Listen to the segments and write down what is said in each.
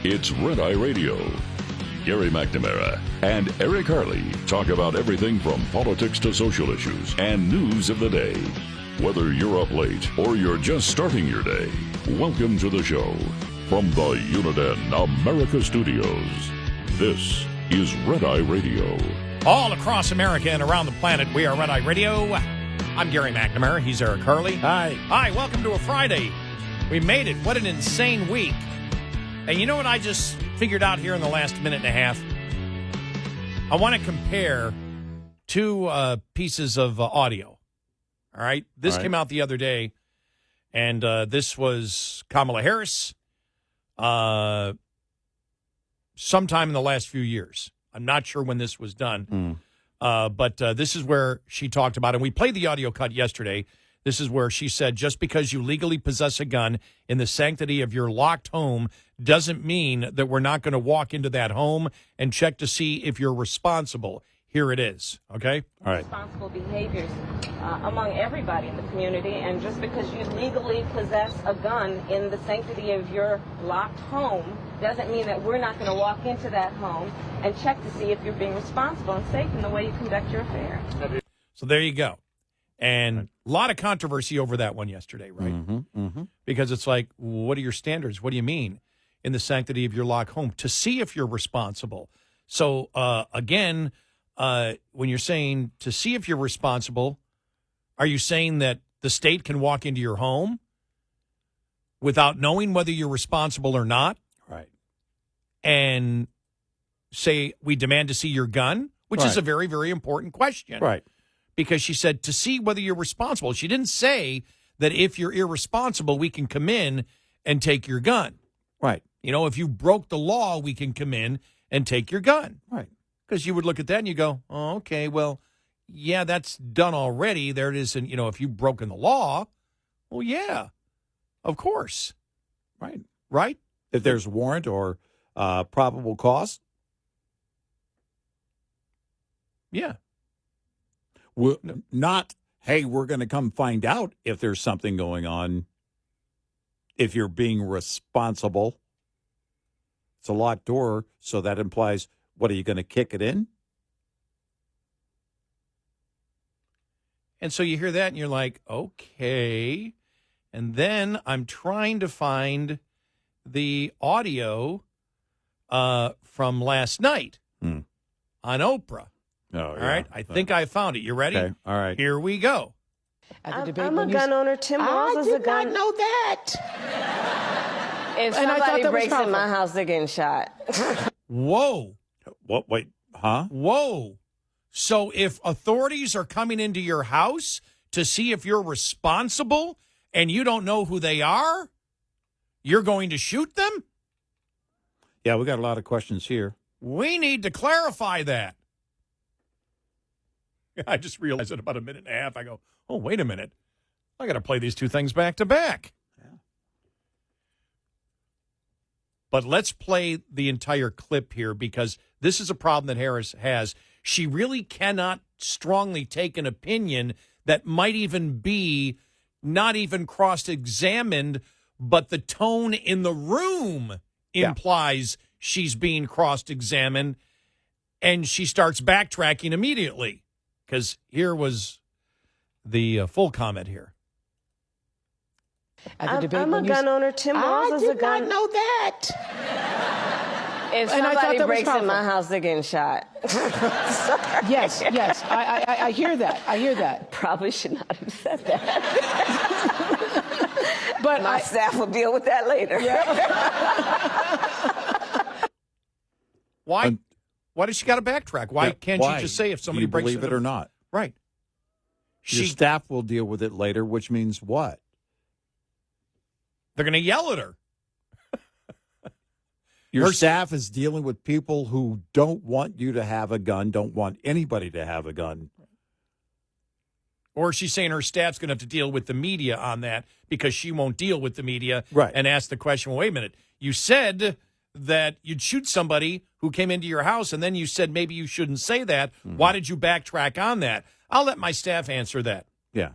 It's Red Eye Radio. Gary McNamara and Eric Harley talk about everything from politics to social issues and news of the day. Whether you're up late or you're just starting your day, welcome to the show. From the Uniden America Studios, this is Red Eye Radio. All across America and around the planet, we are Red Eye Radio. I'm Gary McNamara. He's Eric Harley. Hi. Hi, welcome to a Friday. We made it. What an insane week. And you know what I just figured out here in the last minute and a half? I want to compare two pieces of audio. All right? This came out the other day, and this was Kamala Harris sometime in the last few years. I'm not sure when this was done, but this is where she talked about it. And we played the audio cut yesterday. This is where she said, just because you legally possess a gun in the sanctity of your locked home doesn't mean that we're not going to walk into that home and check to see if you're responsible. Here it is, okay? All right. Responsible behaviors among everybody in the community, and just because you legally possess a gun in the sanctity of your locked home doesn't mean that we're not going to walk into that home and check to see if you're being responsible and safe in the way you conduct your affairs. So there you go. And a lot of controversy over that one yesterday, right? Because it's like, what are your standards? What do you mean in the sanctity of your locked home? To see if you're responsible. So, again, when you're saying to see if you're responsible, are you saying that the state can walk into your home without knowing whether you're responsible or not? Right. And say, we demand to see your gun, which is a very, very important question. Right. Because she said to see whether you're responsible. She didn't say that if you're irresponsible, we can come in and take your gun. Right. You know, if you broke the law, we can come in and take your gun. Right. Because you would look at that and you go, oh, okay, well, yeah, that's done already. There it is. And, you know, if you've broken the law, well, yeah, of course. Right. Right? If there's warrant or probable cause. Yeah. Not, hey, we're going to come find out if there's something going on, if you're being responsible. It's a locked door, so that implies, what, are you going to kick it in? And so you hear that and you're like, okay. And then I'm trying to find the audio from last night on Oprah. Oh, All right. I think I found it. You ready? Okay. All right. Here we go. I'm a gun owner. Tim Walz is a gun. I did not know that. If And I thought somebody that was breaks in my powerful. house, they're getting shot. Whoa. What? Wait. Huh? Whoa. So if authorities are coming into your house to see if you're responsible and you don't know who they are, you're going to shoot them? Yeah, we got a lot of questions here. We need to clarify that. I just realized in about a minute and a half, I go, oh, wait a minute. I got to play these two things back to back. Yeah. But let's play the entire clip here because this is a problem that Harris has. She really cannot strongly take an opinion that might even be not even cross-examined, but the tone in the room implies she's being cross-examined, and she starts backtracking immediately. Because here was the full comment here. At the debate, I'm a gun owner. Tim Walz is a gun. I did not know that. If And I thought somebody that was breaks in powerful. my house, they're getting shot. Yes. I hear that. I hear that. Probably should not have said that. But My staff will deal with that later. Why? Why does she got to backtrack? Why can't Why? she just say if somebody Do you breaks believe it or not? Right. Your staff will deal with it later, which means what? They're going to yell at her. Your staff is dealing with people who don't want you to have a gun, don't want anybody to have a gun. Or she's saying her staff's going to have to deal with the media on that because she won't deal with the media Right. and ask the question, well, wait a minute. You said that you'd shoot somebody who came into your house, and then you said maybe you shouldn't say that. Mm-hmm. Why did you backtrack on that? I'll let my staff answer that. Yeah.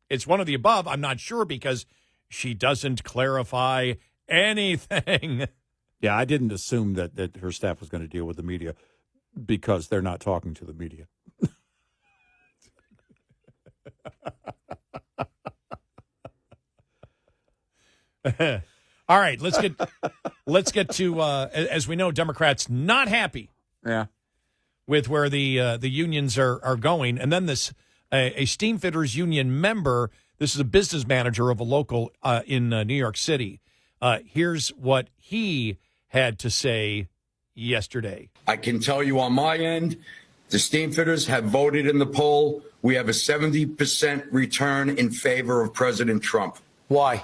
It's one of the above. I'm not sure because she doesn't clarify anything. Yeah, I didn't assume that her staff was going to deal with the media because they're not talking to the media. All right, let's get to as we know, Democrats not happy with where the unions are going, and then this a steamfitters union member. This is a business manager of a local in New York City. Here's what he had to say yesterday. I can tell you on my end, the steamfitters have voted in the poll. We have a 70% return in favor of President Trump. Why?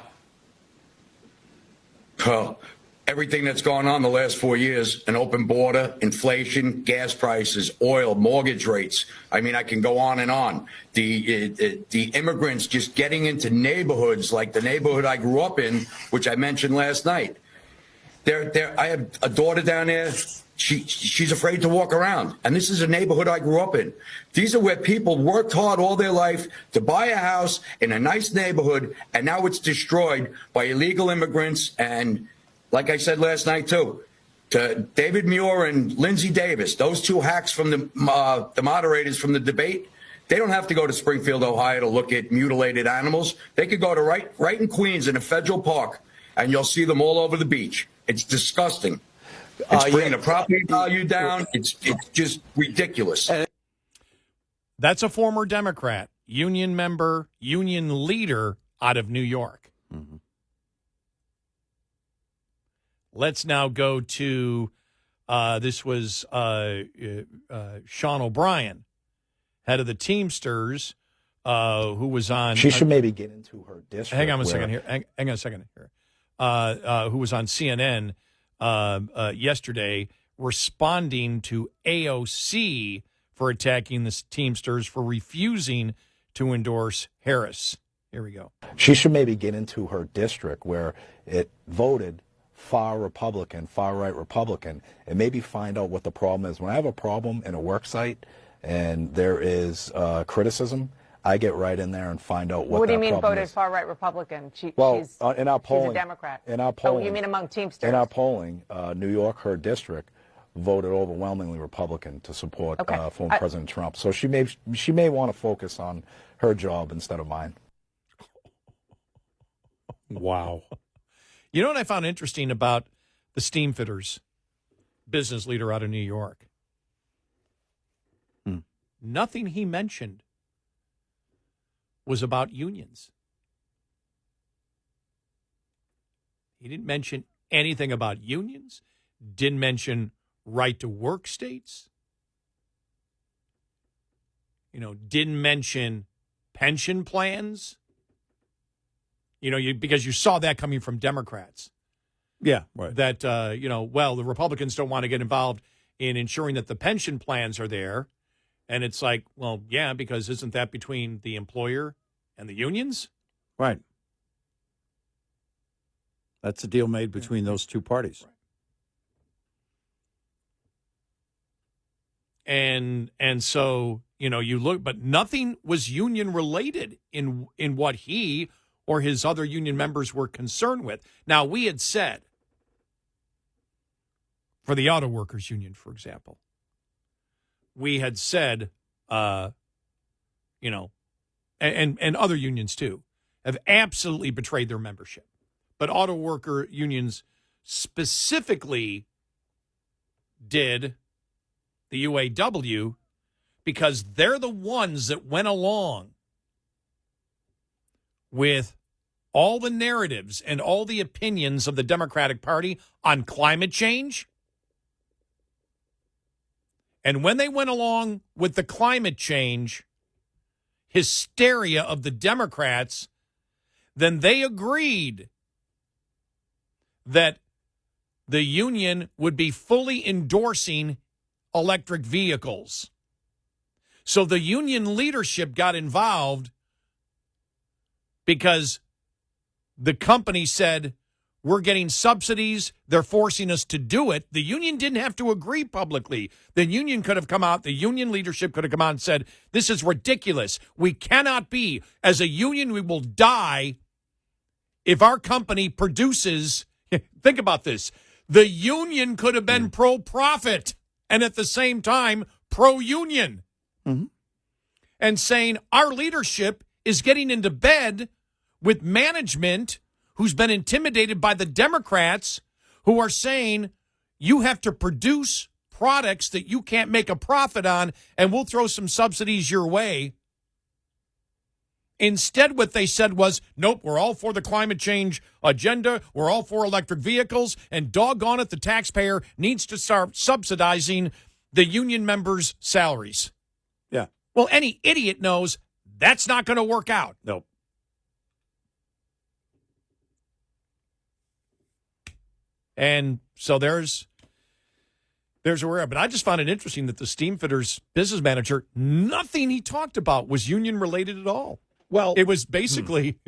Well, everything that's gone on the last 4 years, an open border, inflation, gas prices, oil, mortgage rates. I mean, I can go on and on. The immigrants just getting into neighborhoods like the neighborhood I grew up in, which I mentioned last night. I have a daughter down there. She's afraid to walk around. And this is a neighborhood I grew up in. These are where people worked hard all their life to buy a house in a nice neighborhood, and now it's destroyed by illegal immigrants. And like I said last night, too, to David Muir and Lindsey Davis, those two hacks from the moderators from the debate, they don't have to go to Springfield, Ohio to look at mutilated animals. They could go to right in Queens in a federal park, and you'll see them all over the beach. It's disgusting. It's bringing the property value down. It's just ridiculous. That's a former Democrat, union member, union leader out of New York. Mm-hmm. Let's now go to this was Sean O'Brien, head of the Teamsters, who was on. She should maybe get into her district. Hang on a second here. Hang on a second here. Who was on CNN yesterday responding to AOC for attacking the Teamsters for refusing to endorse Harris. Here we go. She should maybe get into her district where it voted far Republican, far right Republican, and maybe find out what the problem is. When I have a problem in a work site and there is criticism, I get right in there and find out what. What do you mean voted voted far right Republican? In our polling, she's a Democrat. In our polling, oh, you mean among Teamsters? In our polling, New York, her district, voted overwhelmingly Republican to support former President Trump. So she may want to focus on her job instead of mine. Wow. You know what I found interesting about the Steamfitters business leader out of New York? Nothing he mentioned was about unions. He didn't mention anything about unions, didn't mention right to work states, didn't mention pension plans. Because you saw that coming from Democrats. Yeah, right. That, the Republicans don't want to get involved in ensuring that the pension plans are there. And it's like, well, yeah, because isn't that between the employer and the unions? Right. That's a deal made between those two parties. Right. And so, you look, but nothing was union related in what he or his other union members were concerned with. Now, we had said, for the auto workers union, for example, we had said, and other unions too, have absolutely betrayed their membership. But auto worker unions specifically did, the UAW, because they're the ones that went along with all the narratives and all the opinions of the Democratic Party on climate change. And when they went along with the climate change hysteria of the Democrats, then they agreed that the union would be fully endorsing electric vehicles. So the union leadership got involved because the company said, we're getting subsidies. They're forcing us to do it. The union didn't have to agree publicly. The union could have come out, the union leadership could have come out and said, this is ridiculous. We cannot be. As a union, we will die if our company produces, Think about this. The union could have been pro-profit and at the same time pro-union. Mm-hmm. And saying our leadership is getting into bed with management who's been intimidated by the Democrats who are saying you have to produce products that you can't make a profit on, and we'll throw some subsidies your way. Instead, what they said was, nope, we're all for the climate change agenda. We're all for electric vehicles. And doggone it, the taxpayer needs to start subsidizing the union members' salaries. Yeah. Well, any idiot knows that's not going to work out. Nope. And so there's a rare. But I just found it interesting that the steam fitters business manager, nothing he talked about was union related at all. Well, It was basically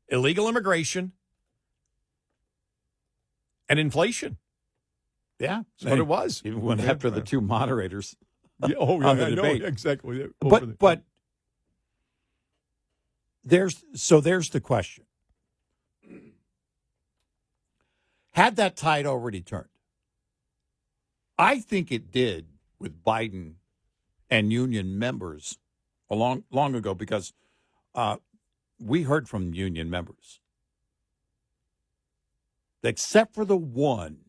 illegal immigration and inflation. yeah, That's what it was. Even went after the two moderators. Yeah, on the debate. Exactly. But there's the question. Had that tide already turned? I think it did with Biden and union members long ago, because we heard from union members, except for the one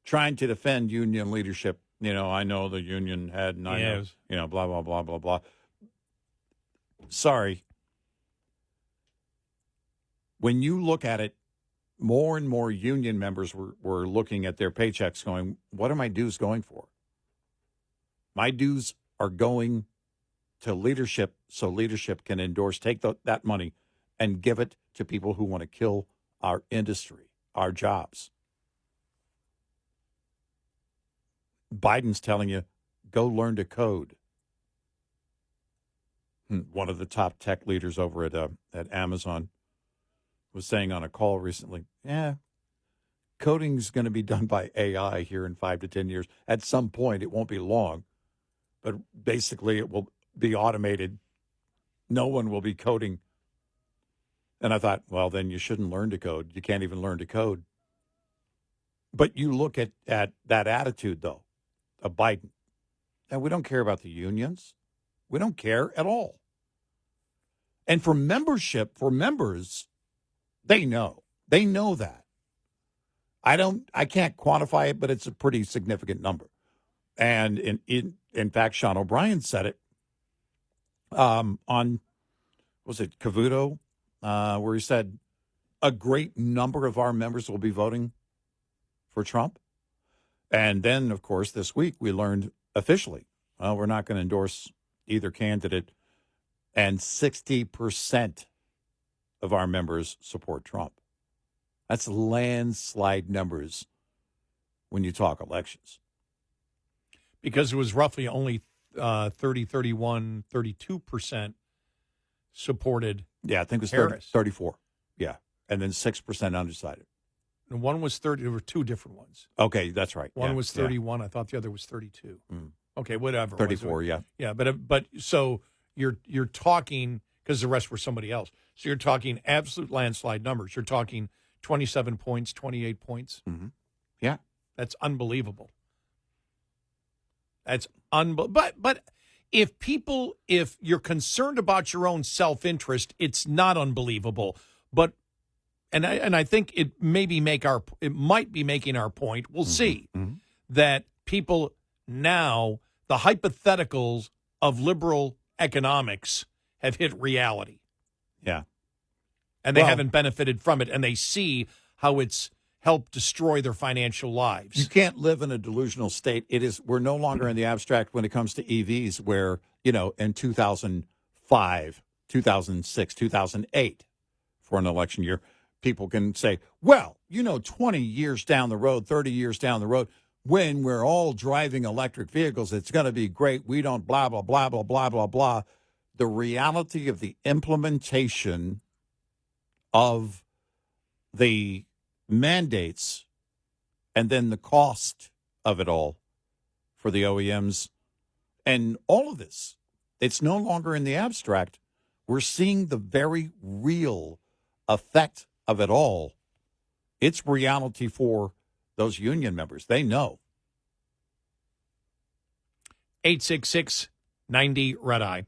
trying to defend union leadership. I know the union had, and I know, blah, blah, blah, blah, blah. Sorry. When you look at it, more and more union members were looking at their paychecks going, what are my dues going for? My dues are going to leadership so leadership can take that money and give it to people who want to kill our industry, our jobs. Biden's telling you, go learn to code. One of the top tech leaders over at Amazon was saying on a call recently, coding's going to be done by AI here in 5 to 10 years. At some point, it won't be long, but basically it will be automated. No one will be coding. And I thought, well, then you shouldn't learn to code. You can't even learn to code. But you look at that attitude, though, of Biden, and we don't care about the unions. We don't care at all. And for members, they know. They know that. I can't quantify it, but it's a pretty significant number. And in fact, Sean O'Brien said it on, was it Cavuto, where he said a great number of our members will be voting for Trump. And then, of course, this week we learned officially, we're not going to endorse either candidate. And 60% of our members support Trump. That's landslide numbers when you talk elections. Because it was roughly only 30, 31, 32% supported. Yeah, I think it was Harris. 34. Yeah. And then 6% undecided. And one was 30. There were two different ones. Okay, that's right. One was 31. I thought the other was 32. Okay, whatever. 34, yeah. Yeah, but so you're talking, because the rest were somebody else. So you're talking absolute landslide numbers. You're talking 27 points, 28 points. Mm-hmm. Yeah. That's unbelievable. That's But if you're concerned about your own self-interest, it's not unbelievable. But and I think it might be making our point. We'll see that people now, the hypotheticals of liberal economics have hit reality. Yeah. And they haven't benefited from it, and they see how it's helped destroy their financial lives. You can't live in a delusional state. We're no longer in the abstract when it comes to EVs, where, in 2005, 2006, 2008, for an election year, people can say, 20 years down the road, 30 years down the road, when we're all driving electric vehicles, it's going to be great. We don't blah, blah, blah, blah, blah, blah, blah. The reality of the implementation of the mandates and then the cost of it all for the OEMs and all of this, it's no longer in the abstract. We're seeing the very real effect of it all, it's reality for those union members. They know. 866-90-RED-EYE.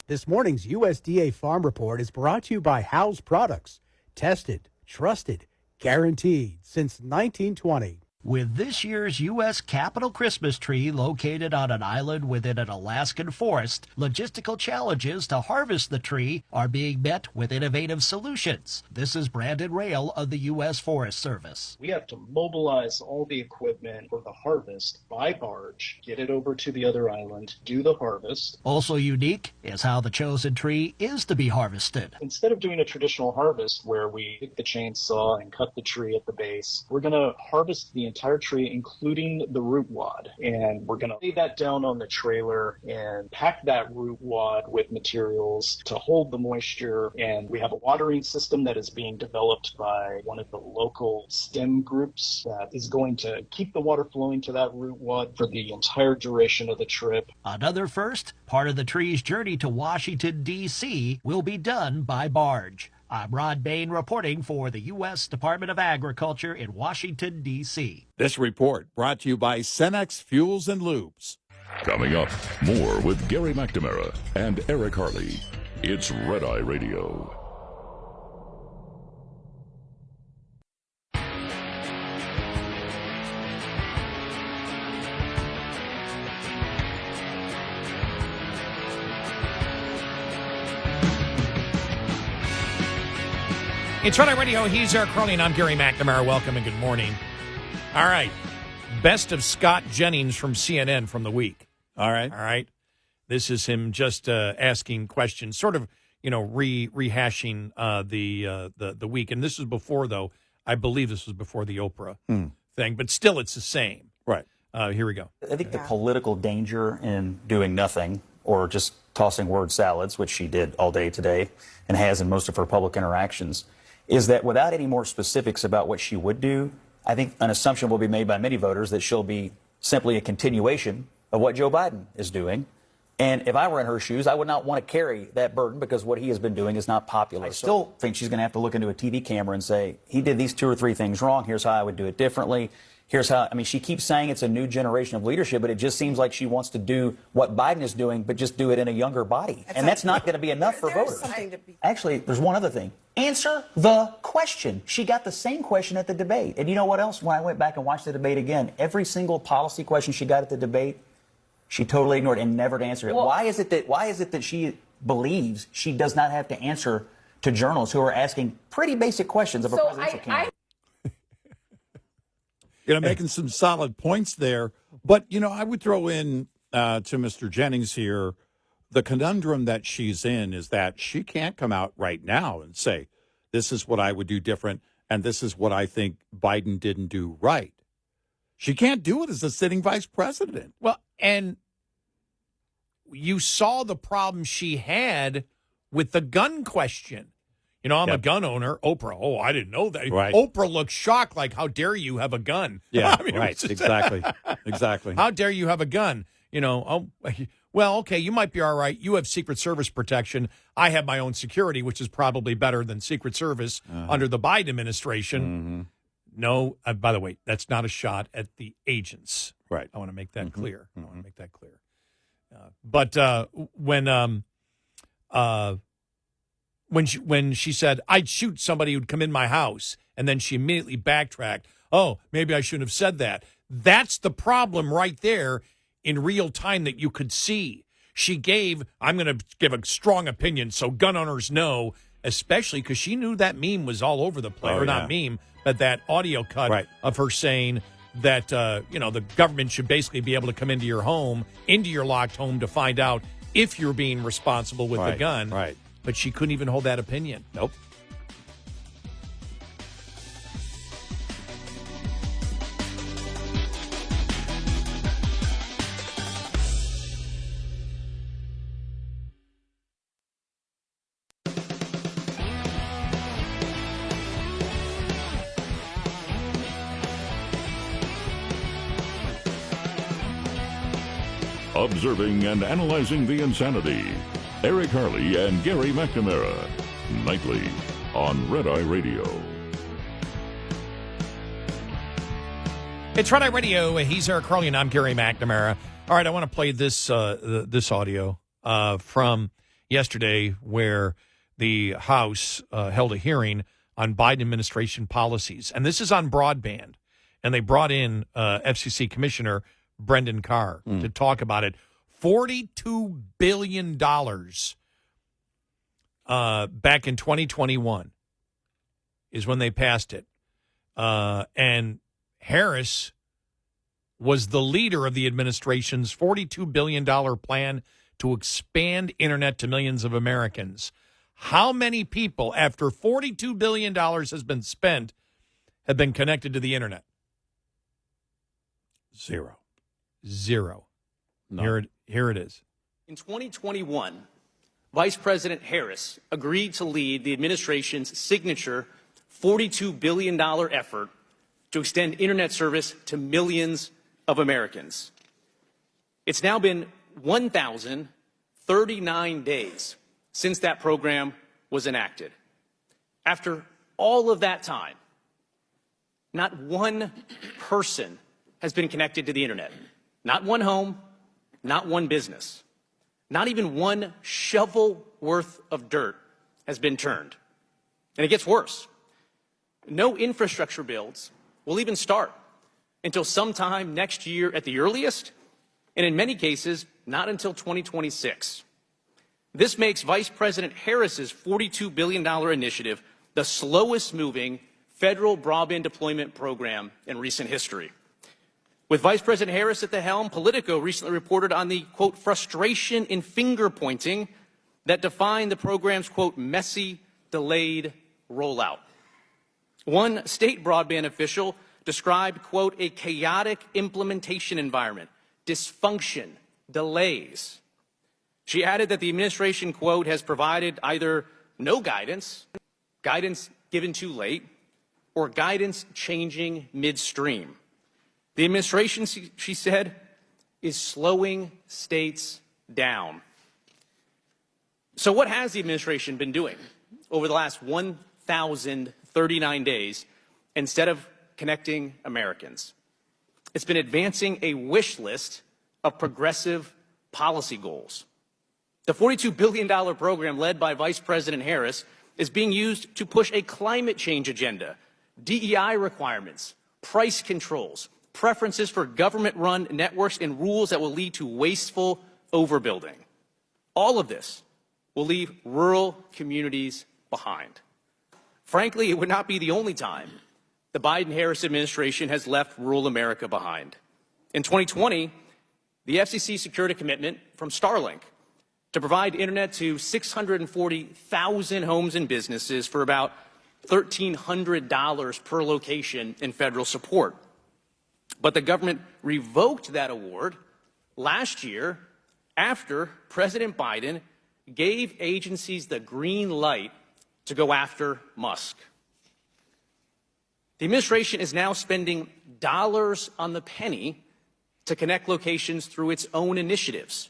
This morning's USDA Farm Report is brought to you by House Products. Tested, trusted, guaranteed since 1920. With this year's U.S. Capitol Christmas tree located on an island within an Alaskan forest, logistical challenges to harvest the tree are being met with innovative solutions. This is Brandon Rail of the U.S. Forest Service. We have to mobilize all the equipment for the harvest by barge, get it over to the other island, do the harvest. Also unique is how the chosen tree is to be harvested. Instead of doing a traditional harvest where we take the chainsaw and cut the tree at the base, we're going to harvest the entire tree, including the root wad. And we're going to lay that down on the trailer and pack that root wad with materials to hold the moisture. And we have a watering system that is being developed by one of the local STEM groups that is going to keep the water flowing to that root wad for the entire duration of the trip. Another first, part of the tree's journey to Washington, D.C. will be done by barge. I'm Rod Bain reporting for the U.S. Department of Agriculture in Washington, D.C. This report brought to you by Cenex Fuels and Lubes. Coming up, more with Gary McNamara and Eric Harley. It's Red Eye Radio. It's Red Eye Radio. He's Eric Harley, and I'm Gary McNamara. Welcome and good morning. All right. Best of Scott Jennings from CNN from the week. All right. All right. This is him just asking questions, sort of, rehashing the week. And this was before, though. I believe this was before the Oprah thing, but still it's the same. Right. Here we go. I think the political danger in doing nothing or just tossing word salads, which she did all day today and has in most of her public interactions, is that without any more specifics about what she would do, I think an assumption will be made by many voters that she'll be simply a continuation of what Joe Biden is doing. And if I were in her shoes, I would not want to carry that burden because what he has been doing is not popular. I still think she's going to have to look into a TV camera and say, he did these 2 or 3 things wrong. Here's how I would do it differently. Here's how, she keeps saying it's a new generation of leadership, but it just seems like she wants to do what Biden is doing, but just do it in a younger body. And that's not going to be enough for voters. Actually, there's one other thing. Answer the question. She got the same question at the debate. And you know what else? When I went back and watched the debate again, every single policy question she got at the debate, she totally ignored and never answered it. Why is it that she believes she does not have to answer to journalists who are asking pretty basic questions of a presidential candidate? Making some solid points there. But, I would throw in to Mr. Jennings here, the conundrum that she's in is that she can't come out right now and say, this is what I would do different, and this is what I think Biden didn't do right. She can't do it as a sitting vice president. Well, and you saw the problem she had with the gun question. I'm a gun owner. Oprah, I didn't know that. Right. Oprah looked shocked, like, how dare you have a gun? Yeah, right, exactly. How dare you have a gun? Well, okay, you might be all right. You have Secret Service protection. I have my own security, which is probably better than Secret Service under the Biden administration. Mm-hmm. No, by the way, that's not a shot at the agents. Right. I want to make that clear. Mm-hmm. I want to make that clear. But when she said, I'd shoot somebody who'd come in my house, and then she immediately backtracked, maybe I shouldn't have said that. That's the problem right there in real time that you could see. I'm going to give a strong opinion so gun owners know, especially because she knew that meme was all over the place. Not meme, but that audio cut of her saying that, the government should basically be able to come into your home, into your locked home, to find out if you're being responsible with the gun. Right. But she couldn't even hold that opinion. Nope. Observing and analyzing the insanity. Eric Harley and Gary McNamara. Nightly. on Red Eye Radio. It's Red Eye Radio. He's Eric Harley, and I'm Gary McNamara. All right, I want to play this this audio from yesterday where the House held a hearing on Biden administration policies. And this is on broadband. And they brought in FCC Commissioner Brendan Carr to talk about it. $42 billion back in 2021 is when they passed it. And Harris was the leader of the administration's $42 billion plan to expand internet to millions of Americans. How many people, after $42 billion has been spent, have been connected to the internet? Zero. No. Here it is. In 2021, Vice President Harris agreed to lead the administration's signature $42 billion effort to extend internet service to millions of Americans. It's now been 1,039 days since that program was enacted. After all of that time, not one person has been connected to the internet. Not one home, not one business. Not even one shovel worth of dirt has been turned. And it gets worse. No infrastructure builds will even start until sometime next year at the earliest, and in many cases, not until 2026. This makes Vice President Harris's $42 billion initiative the slowest moving federal broadband deployment program in recent history. With Vice President Harris at the helm, Politico recently reported on the, quote, frustration in finger pointing that defined the program's, quote, messy, delayed rollout. One state broadband official described, quote, a chaotic implementation environment, dysfunction, delays. She added that the administration, quote, has provided either no guidance, guidance given too late, or guidance changing midstream. The administration, she said, is slowing states down. So what has the administration been doing over the last 1,039 days instead of connecting Americans? It's been advancing a wish list of progressive policy goals. The $42 billion program led by Vice President Harris is being used to push a climate change agenda, DEI requirements, price controls, preferences for government-run networks, and rules that will lead to wasteful overbuilding. All of this will leave rural communities behind. Frankly, it would not be the only time the Biden-Harris administration has left rural America behind. In 2020, the FCC secured a commitment from Starlink to provide internet to 640,000 homes and businesses for about $1,300 per location in federal support. But the government revoked that award last year after President Biden gave agencies the green light to go after Musk. The administration is now spending dollars on the penny to connect locations through its own initiatives.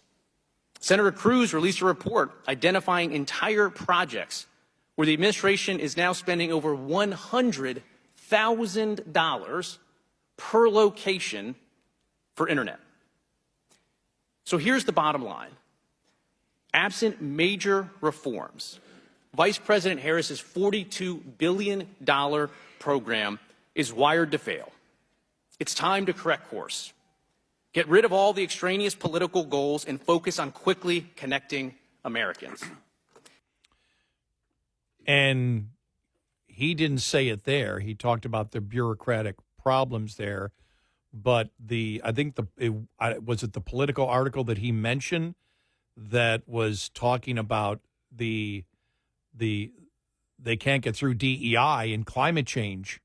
Senator Cruz released a report identifying entire projects where the administration is now spending over $100,000 per location for internet. So here's the bottom line. Absent major reforms, Vice President Harris's $42 billion program is wired to fail. It's time to correct course. Get rid of all the extraneous political goals and focus on quickly connecting Americans. And he didn't say it there. He talked about the bureaucratic problems there. But was it the Politico article that he mentioned that was talking about they can't get through DEI and climate change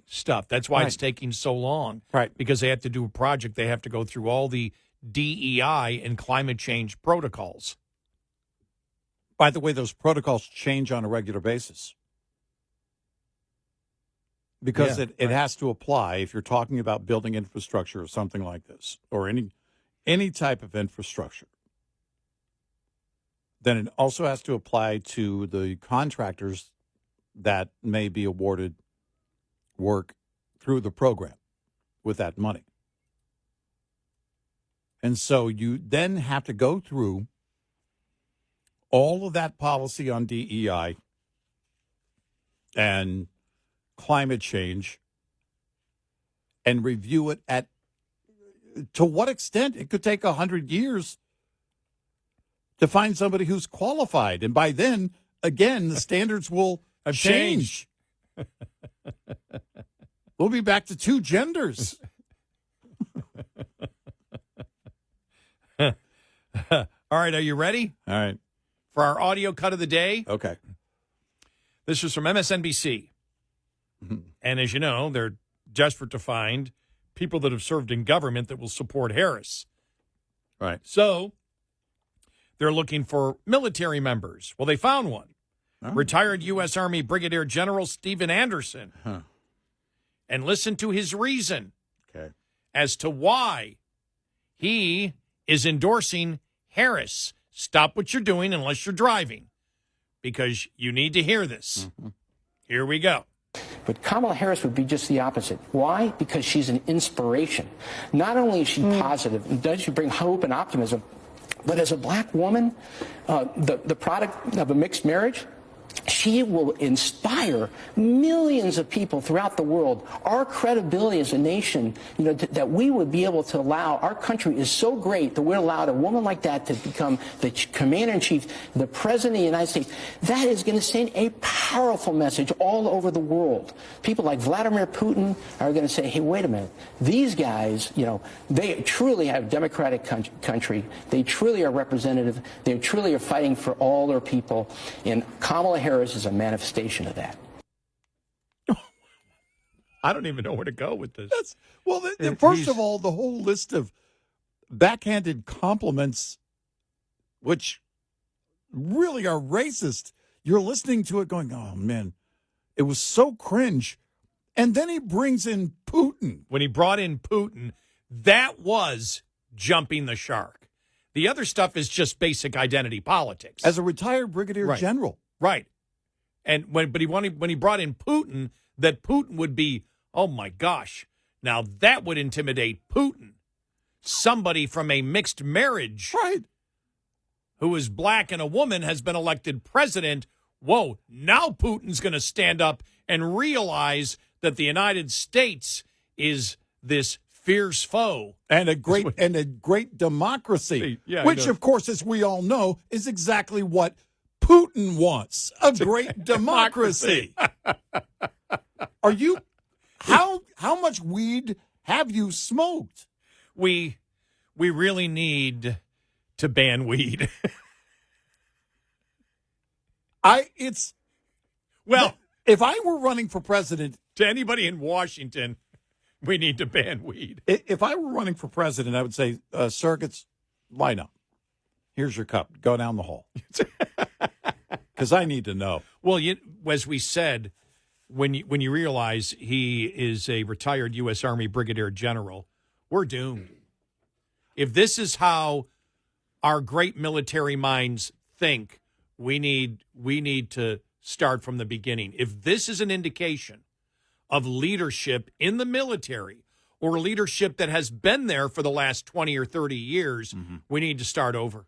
stuff. That's why it's taking so long. Right. Because they have to do a project. They have to go through all the DEI and climate change protocols. By the way, those protocols change on a regular basis. Because it has to apply if you're talking about building infrastructure or something like this, or any type of infrastructure. Then it also has to apply to the contractors that may be awarded work through the program with that money. And so you then have to go through all of that policy on DEI and climate change and review it to what extent it could take 100 years to find somebody who's qualified. And by then, again, the standards will have changed. We'll be back to two genders. All right, are you ready? All right. For our audio cut of the day? Okay. This was from MSNBC. And as you know, they're desperate to find people that have served in government that will support Harris. Right. So they're looking for military members. Well, they found one. Oh. Retired U.S. Army Brigadier General Stephen Anderson. Huh. And listen to his reason Okay. as to why he is endorsing Harris. Stop what you're doing unless you're driving, because you need to hear this. Mm-hmm. Here we go. But Kamala Harris would be just the opposite. Why? Because she's an inspiration. Not only is she positive and does she bring hope and optimism, but as a black woman, the product of a mixed marriage, she will inspire millions of people throughout the world. Our credibility as a nation, that we would be able to allow, our country is so great that we're allowed a woman like that to become the commander-in-chief, the president of the United States. That is going to send a powerful message all over the world. People like Vladimir Putin are going to say, hey, wait a minute. These guys, they truly have a democratic country. They truly are representative. They truly are fighting for all their people. And Kamala Harris is a manifestation of that. I don't even know where to go with this. First of all, the whole list of backhanded compliments, which really are racist, you're listening to it going, oh, man, it was so cringe. And then he brings in Putin. When he brought in Putin, that was jumping the shark. The other stuff is just basic identity politics. As a retired brigadier general. Right. And when he brought in Putin, that Putin would be, oh my gosh, now that would intimidate Putin. Somebody from a mixed marriage, right, who is black and a woman has been elected president. Whoa, now Putin's going to stand up and realize that the United States is this fierce foe and a great democracy, which of course, as we all know, is exactly what Putin wants, a great democracy. Are you, how much weed have you smoked? We really need to ban weed. If I were running for president, to anybody in Washington, we need to ban weed. If I were running for president, I would say, surrogates, line up. Here's your cup. Go down the hall. Because I need to know. Well, as we said, when you realize he is a retired U.S. Army Brigadier General, we're doomed. If this is how our great military minds think, we need to start from the beginning. If this is an indication of leadership in the military or leadership that has been there for the last 20 or 30 years, we need to start over.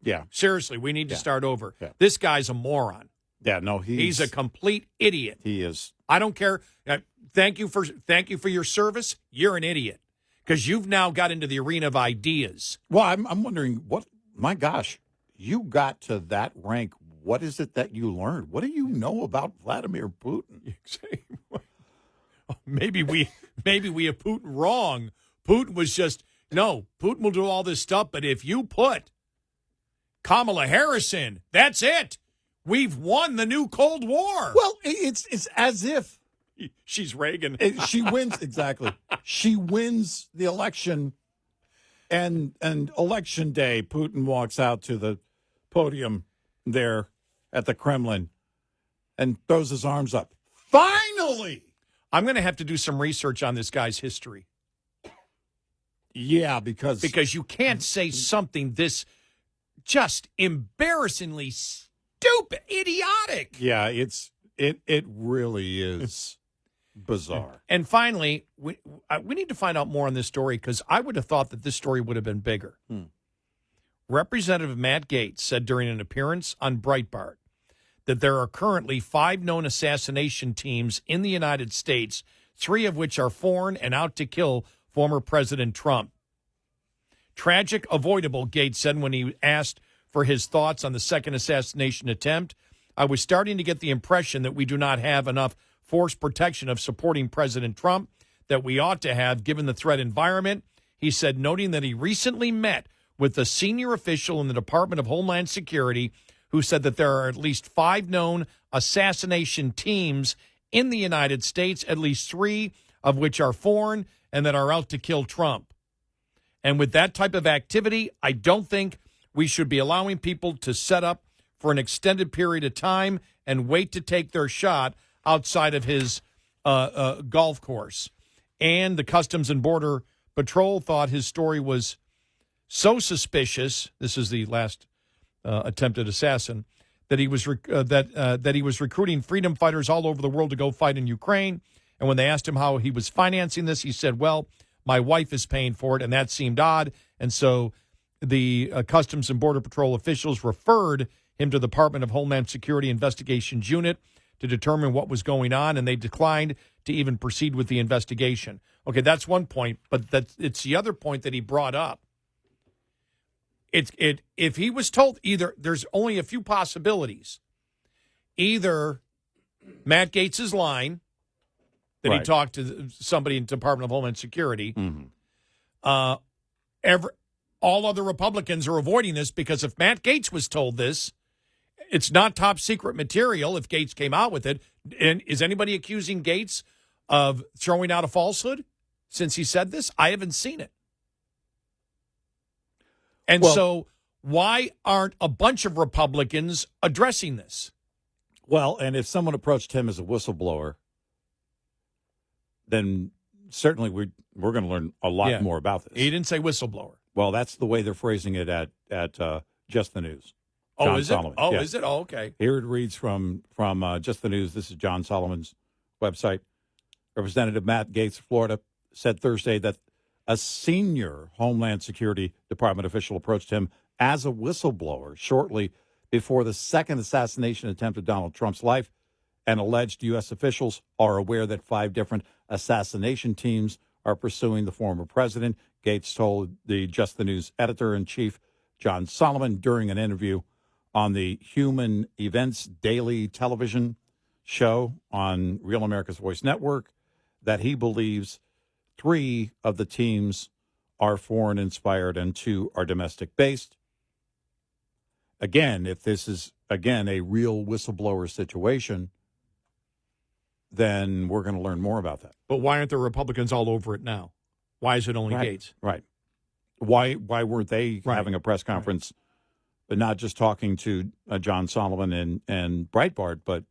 Yeah. Seriously, we need to start over. Yeah. This guy's a moron. Yeah, no, he's a complete idiot. He is. I don't care. Thank you for your service. You're an idiot because you've now got into the arena of ideas. Well, I'm wondering my gosh, you got to that rank. What is it that you learned? What do you know about Vladimir Putin? Maybe we have Putin wrong. Putin was Putin will do all this stuff, but if you put Kamala Harris in, that's it. We've won the new Cold War. Well, it's as if she's Reagan. She wins exactly. She wins the election, and election day, Putin walks out to the podium there at the Kremlin and throws his arms up. Finally! I'm going to have to do some research on this guy's history. Yeah, because you can't say something this just embarrassingly stupid, idiotic. Yeah, it's It really is bizarre. And finally, we need to find out more on this story because I would have thought that this story would have been bigger. Representative Matt Gaetz said during an appearance on Breitbart that there are currently 5 known assassination teams in the United States, 3 of which are foreign and out to kill former President Trump. Tragic, avoidable, Gaetz said when he asked for his thoughts on the second assassination attempt. I was starting to get the impression that we do not have enough force protection of supporting President Trump that we ought to have given the threat environment, he said, noting that he recently met with a senior official in the Department of Homeland Security who said that there are at least 5 known assassination teams in the United States, at least 3 of which are foreign and that are out to kill Trump. And with that type of activity, I don't think we should be allowing people to set up for an extended period of time and wait to take their shot outside of his golf course. And the Customs and Border Patrol thought his story was so suspicious. This is the last attempted assassin, that he was that he was recruiting freedom fighters all over the world to go fight in Ukraine. And when they asked him how he was financing this, he said, "Well, my wife is paying for it," and that seemed odd. And so the Customs and Border Patrol officials referred him to the Department of Homeland Security Investigations Unit to determine what was going on, and they declined to even proceed with the investigation. Okay, that's one point, but it's the other point that he brought up. If he was told either, there's only a few possibilities. Either Matt Gaetz is lying, that he talked to somebody in the Department of Homeland Security. All other Republicans are avoiding this because if Matt Gaetz was told this, it's not top secret material if Gaetz came out with it. And is anybody accusing Gaetz of throwing out a falsehood since he said this? I haven't seen it. And so why aren't a bunch of Republicans addressing this? Well, and if someone approached him as a whistleblower, then certainly we're going to learn a lot more about this. He didn't say whistleblower. Well, that's the way they're phrasing it at Just the News. Oh, John is Solomon. it? Oh, Yeah. is it? Oh, okay. Here it reads from Just the News. This is John Solomon's website. Representative Matt Gaetz of Florida said Thursday that a senior Homeland Security Department official approached him as a whistleblower shortly before the second assassination attempt of Donald Trump's life, and alleged U.S. officials are aware that 5 different assassination teams are pursuing the former president. Gaetz told the Just the News editor-in-chief, John Solomon, during an interview on the Human Events Daily television show on Real America's Voice Network that he believes 3 of the teams are foreign-inspired and 2 are domestic-based. Again, if this is, a real whistleblower situation, then we're going to learn more about that. But why aren't the Republicans all over it now? Why is it only Gaetz? Right. Why weren't they having a press conference, but not just talking to John Solomon and Breitbart, but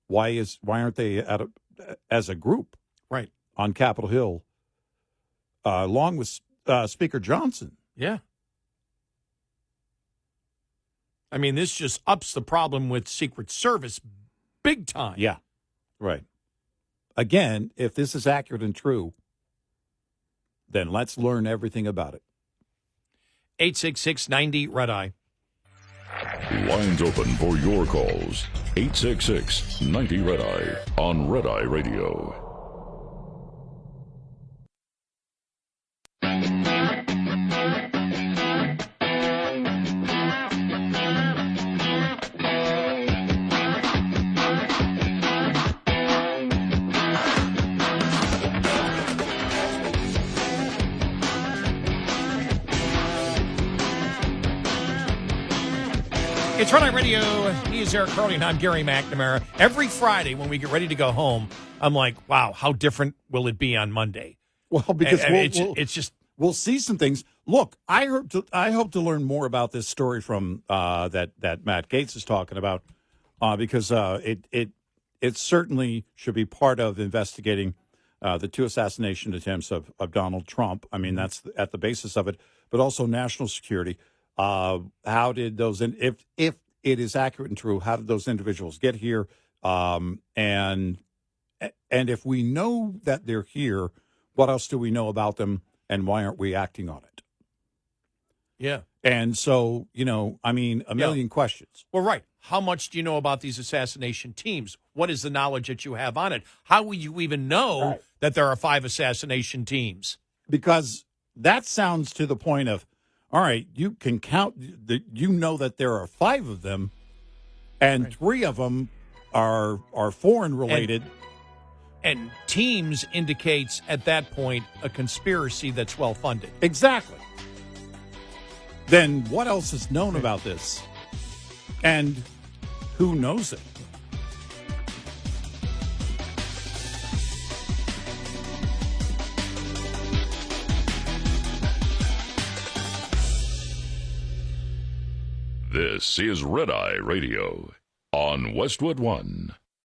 why aren't they as a group on Capitol Hill, along with Speaker Johnson? Yeah. I mean, this just ups the problem with Secret Service big time. Yeah, right. Again, if this is accurate and true, then let's learn everything about it. 866-90-RED-EYE. Lines open for your calls. 866-90-RED-EYE on Red Eye Radio. It's Red Eye Radio. He is Eric Harley, and I'm Gary McNamara. Every Friday when we get ready to go home, I'm like, wow, how different will it be on Monday? Well, because we'll see some things. Look, I hope to learn more about this story from that Matt Gaetz is talking about, because it certainly should be part of investigating the 2 assassination attempts of Donald Trump. I mean, that's at the basis of it, but also national security. How did those, if it is accurate and true, how did those individuals get here? And if we know that they're here, what else do we know about them, and why aren't we acting on it? Yeah. And so, a million questions. Well, right. How much do you know about these assassination teams? What is the knowledge that you have on it? How will you even know that there are 5 assassination teams? Because that sounds to the point of, all right, you can count, you know that there are 5 of them, and 3 of them are foreign related. And teams indicates at that point a conspiracy that's well funded. Exactly. Then what else is known about this? And who knows it? This is Red Eye Radio on Westwood One.